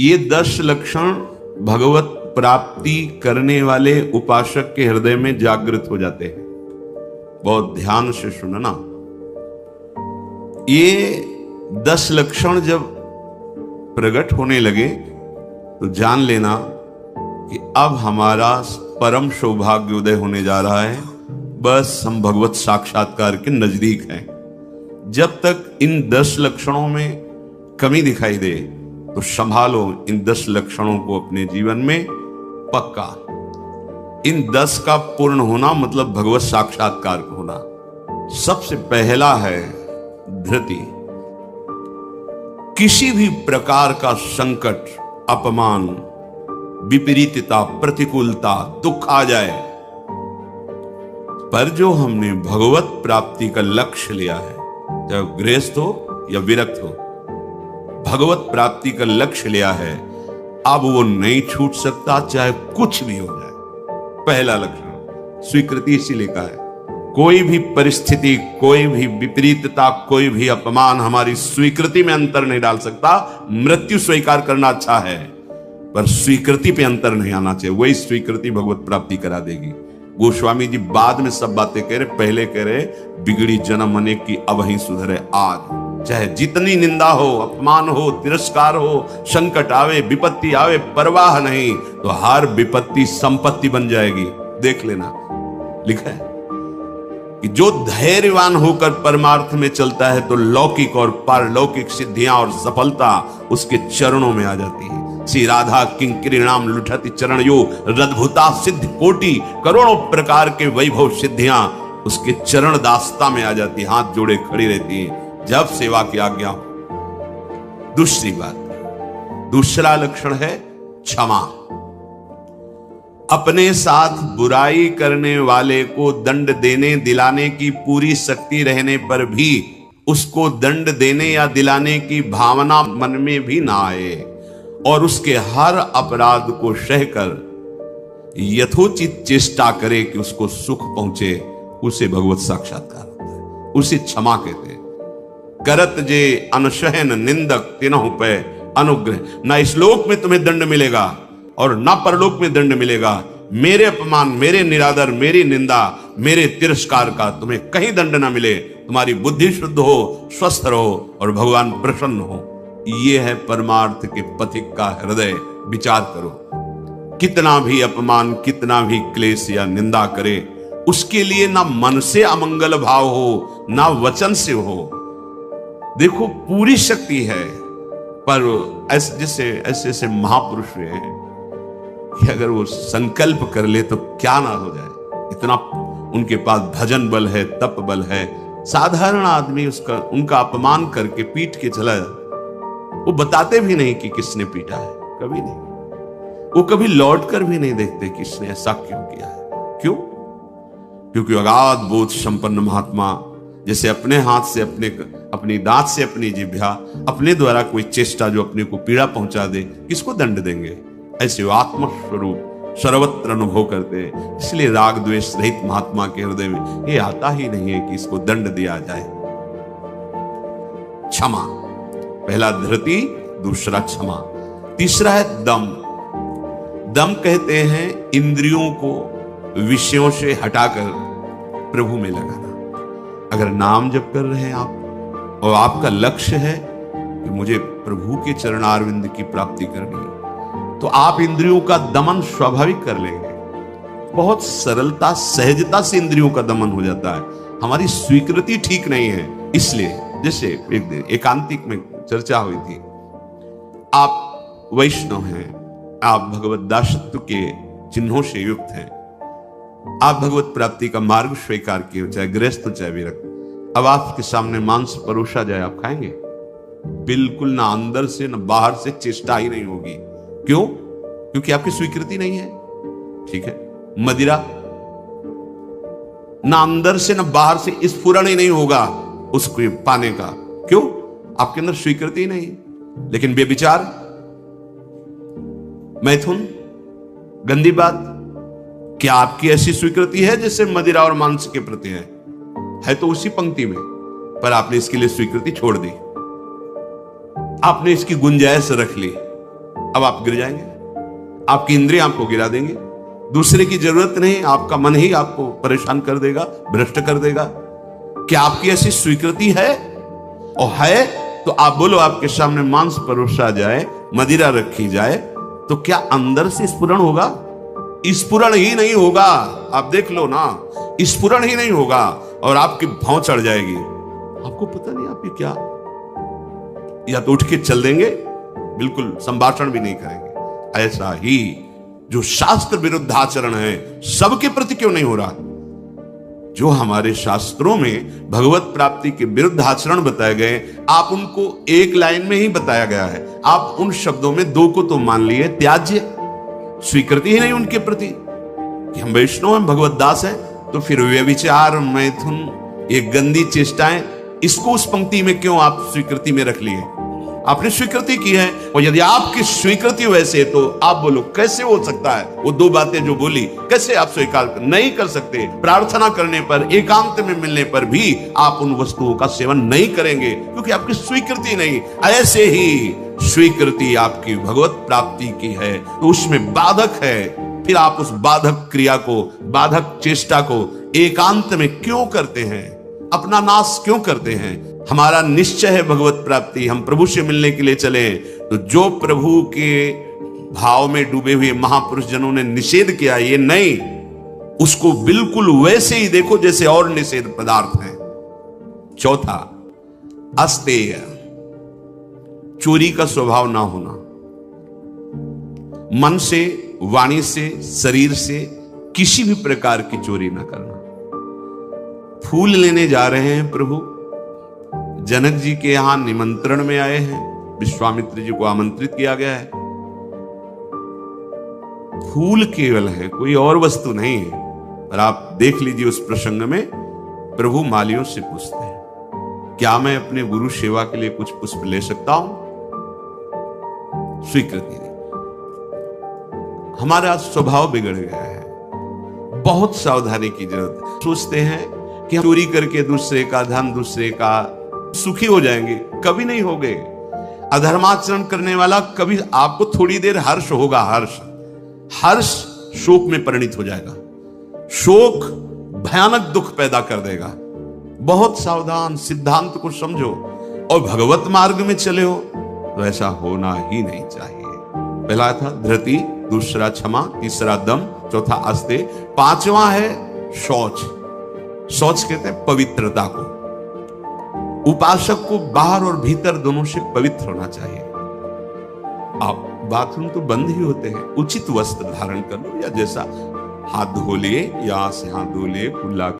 ये 10 लक्षण भगवत प्राप्ति करने वाले उपासक के हृदय में जागृत हो जाते हैं। बहुत ध्यान से सुनना। ये 10 लक्षण जब प्रकट होने लगे तो जान लेना कि अब हमारा परम सौभाग्य उदय होने जा रहा है। बस हम भगवत साक्षात्कार के नजदीक हैं। जब तक इन 10 लक्षणों में कमी दिखाई दे तो संभालो इन 10 लक्षणों को अपने जीवन में पक्का। इन 10 का पूर्ण होना मतलब भगवत साक्षात्कार होना। सबसे पहला है धृति। किसी भी प्रकार का संकट, अपमान, विपरीतता, प्रतिकूलता, दुख आ जाए, पर जो हमने भगवत प्राप्ति का लक्ष्य लिया है, चाहे गृहस्थ हो या विरक्त हो, भगवत प्राप्ति का लक्ष्य लिया है, अब वो नहीं छूट सकता, चाहे कुछ भी हो जाए। पहला लक्षण स्वीकृति इसीलिए कहा है। कोई भी परिस्थिति, कोई भी विपरीतता, कोई भी अपमान हमारी स्वीकृति में अंतर नहीं डाल सकता। मृत्यु स्वीकार करना अच्छा है, पर स्वीकृति पे अंतर नहीं आना चाहिए। वही स्वीकृति भगवत प्राप्ति करा देगी। गोस्वामी जी बाद में सब बातें कह रहे, पहले कह रहे बिगड़ी जन्म मने की अब ही सुधरे आज। चाहे जितनी निंदा हो, अपमान हो, तिरस्कार हो, संकट आवे, विपत्ति आवे, परवाह नहीं, तो हर विपत्ति संपत्ति बन जाएगी। देख लेना, लिखा है कि जो धैर्यवान होकर परमार्थ में चलता है तो लौकिक और पारलौकिक सिद्धियां और सफलता उसके चरणों में आ जाती है। श्री राधा किंकरीणाम लुठति चरण यो रद्भुता सिद्ध कोटि, करोड़ों प्रकार के वैभव सिद्धियां उसके चरण दास्ता में आ जाती, हाथ जोड़े खड़ी रहती है जब सेवा की आज्ञा हो। दूसरी बात, दूसरा लक्षण है क्षमा। अपने साथ बुराई करने वाले को दंड देने दिलाने की पूरी शक्ति रहने पर भी उसको दंड देने या दिलाने की भावना मन में भी ना आए और उसके हर अपराध को सहकर यथोचित चेष्टा करे कि उसको सुख पहुंचे, उसे भगवत साक्षात्कार होता है, उसे क्षमा कहते हैं। करत जे अनुसहन निंदक तिनहु पे अनुग्रह। ना इस लोक में तुम्हें दंड मिलेगा और ना परलोक में दंड मिलेगा। मेरे अपमान, मेरे निरादर, मेरी निंदा, मेरे तिरस्कार का तुम्हें कहीं दंड ना मिले। तुम्हारी बुद्धि शुद्ध हो, स्वस्थ रहो और भगवान प्रसन्न हो। ये है परमार्थ के पथिक का हृदय। विचार करो, कितना भी अपमान, कितना भी क्लेश या निंदा करे, उसके लिए ना मन से अमंगल भाव हो, ना वचन से हो। देखो पूरी शक्ति है, पर ऐसे जैसे ऐसे महापुरुष हैं कि अगर वो संकल्प कर ले तो क्या ना हो जाए। इतना उनके पास भजन बल है, तप बल है। साधारण आदमी उनका अपमान करके पीट के चला जाता, वो बताते भी नहीं कि किसने पीटा है, कभी नहीं। वो कभी लौट कर भी नहीं देखते कि इसने ऐसा क्यों किया है। क्यों? क्योंकि अगाध बोध संपन्न महात्मा जैसे अपने हाथ से, अपनी दांत से अपनी जिह्वा, अपने द्वारा कोई चेष्टा जो अपने को पीड़ा पहुंचा दे, किसको दंड देंगे? ऐसे वो आत्मस्वरूप सर्वत्र अनुभव करते हैं। इसलिए राग द्वेष रहित महात्मा के हृदय में ये आता ही नहीं है कि इसको दंड दिया जाए। क्षमा, पहला धृति, दूसरा क्षमा, तीसरा है दम। दम कहते हैं इंद्रियों को विषयों से हटाकर प्रभु में लगाना। अगर नाम जप कर रहे हैं आप और आपका लक्ष्य है कि मुझे प्रभु के चरणारविंद की प्राप्ति करनी है, तो आप इंद्रियों का दमन स्वाभाविक कर लेंगे। बहुत सरलता, सहजता से इंद्रियों का दमन हो जाता है। हमारी स्वीकृति ठीक नहीं है, इसलिए जैसे एक दिन एकांतिक में चर्चा हुई थी, आप वैष्णव हैं, आप भगवत दासत्व के चिन्हों से युक्त हैं, आप भगवत प्राप्ति का मार्ग स्वीकार किए, चाहे गृहस्थ हो चाहे विरक्त। अब आपके सामने मांस परोसा जाए, आप खाएंगे? बिल्कुल ना, अंदर से ना बाहर से चेष्टा ही नहीं होगी। क्यों? क्योंकि आपकी स्वीकृति नहीं है। ठीक है, मदिरा ना अंदर से ना बाहर से स्फुरण ही नहीं होगा उसको पाने का। क्यों? आपके अंदर स्वीकृति नहीं। लेकिन बेविचार, मैथुन, गंदी बात, क्या आपकी ऐसी स्वीकृति है जैसे मदिरा और मांस के प्रति है तो उसी पंक्ति में, पर आपने इसके लिए स्वीकृति छोड़ दी, आपने इसकी गुंजाइश रख ली। अब आप गिर जाएंगे, आपकी इंद्रियां आपको गिरा देंगे, दूसरे की जरूरत नहीं, आपका मन ही आपको परेशान कर देगा, भ्रष्ट कर देगा। क्या आपकी ऐसी स्वीकृति है? और है तो आप बोलो, आपके सामने मांस परोसा जाए, मदिरा रखी जाए, तो क्या अंदर से स्फुरण होगा? स्फुरण ही नहीं होगा। आप देख लो ना, स्फुरण ही नहीं होगा और आपकी भौं चढ़ जाएगी। आपको पता नहीं आप ये क्या, या तो उठ के चल देंगे, बिल्कुल संभाषण भी नहीं करेंगे। ऐसा ही जो शास्त्र विरुद्ध आचरण है, सबके प्रति क्यों नहीं हो रहा? जो हमारे शास्त्रों में भगवत प्राप्ति के विरुद्ध आचरण बताए गए, आप उनको एक लाइन में ही बताया गया है, आप उन शब्दों में दो को तो मान लिए त्याज्य, स्वीकृति ही नहीं उनके प्रति कि हम वैष्णव हैं, भगवत दास हैं। तो फिर व्यभिचार, मैथुन, ये गंदी चेष्टाएं, इसको उस पंक्ति में क्यों आप स्वीकृति में रख लिए? आपने स्वीकृति की है, और यदि आपकी स्वीकृति वैसे तो आप बोलो कैसे हो सकता है? वो दो बातें जो बोली कैसे आप स्वीकार नहीं कर सकते? प्रार्थना करने पर, एकांत में मिलने पर भी आप उन वस्तुओं का सेवन नहीं करेंगे क्योंकि आपकी स्वीकृति नहीं। ऐसे ही स्वीकृति आपकी भगवत प्राप्ति की है तो उसमें बाधक है, फिर आप उस बाधक क्रिया को, बाधक चेष्टा को एकांत में क्यों करते हैं? अपना नाश क्यों करते हैं? हमारा निश्चय है भगवत प्राप्ति, हम प्रभु से मिलने के लिए चले, तो जो प्रभु के भाव में डूबे हुए महापुरुष जनों ने निषेध किया, ये नहीं, उसको बिल्कुल वैसे ही देखो जैसे और निषेध पदार्थ हैं। चौथा, अस्तेय, चोरी का स्वभाव ना होना। मन से, वाणी से, शरीर से किसी भी प्रकार की चोरी ना करना। फूल लेने जा रहे हैं प्रभु, जनक जी के यहां निमंत्रण में आए हैं, विश्वामित्र जी को आमंत्रित किया गया है, फूल केवल है, कोई और वस्तु नहीं है। और आप देख लीजिए उस प्रसंग में प्रभु मालियों से पूछते हैं, क्या मैं अपने गुरु सेवा के लिए कुछ पुष्प ले सकता हूं? स्वीकृति नहीं। हमारा स्वभाव बिगड़ गया है, बहुत सावधानी की जरूरत है। सोचते हैं कि हम चोरी करके दूसरे का धन, दूसरे का सुखी हो जाएंगे, कभी नहीं हो गए। अधर्माचरण करने वाला कभी, आपको थोड़ी देर हर्ष होगा, हर्ष शोक में परिणित हो जाएगा, शोक भयानक दुख पैदा कर देगा। बहुत सावधान, सिद्धांत को समझो और भगवत मार्ग में चले हो तो ऐसा होना ही नहीं चाहिए। पहला था धृति, दूसरा क्षमा, तीसरा दम, चौथा अस्तेय, पांचवा है शौच। शौच कहते हैं पवित्रता को। उपासक को बाहर और भीतर दोनों से पवित्र होना चाहिए। आप बाथरूम तो बंद ही होते हैं, उचित वस्त्र धारण कर लो, या जैसा हाथ धो लिए, या से हाथ धो लिए, कुल्ला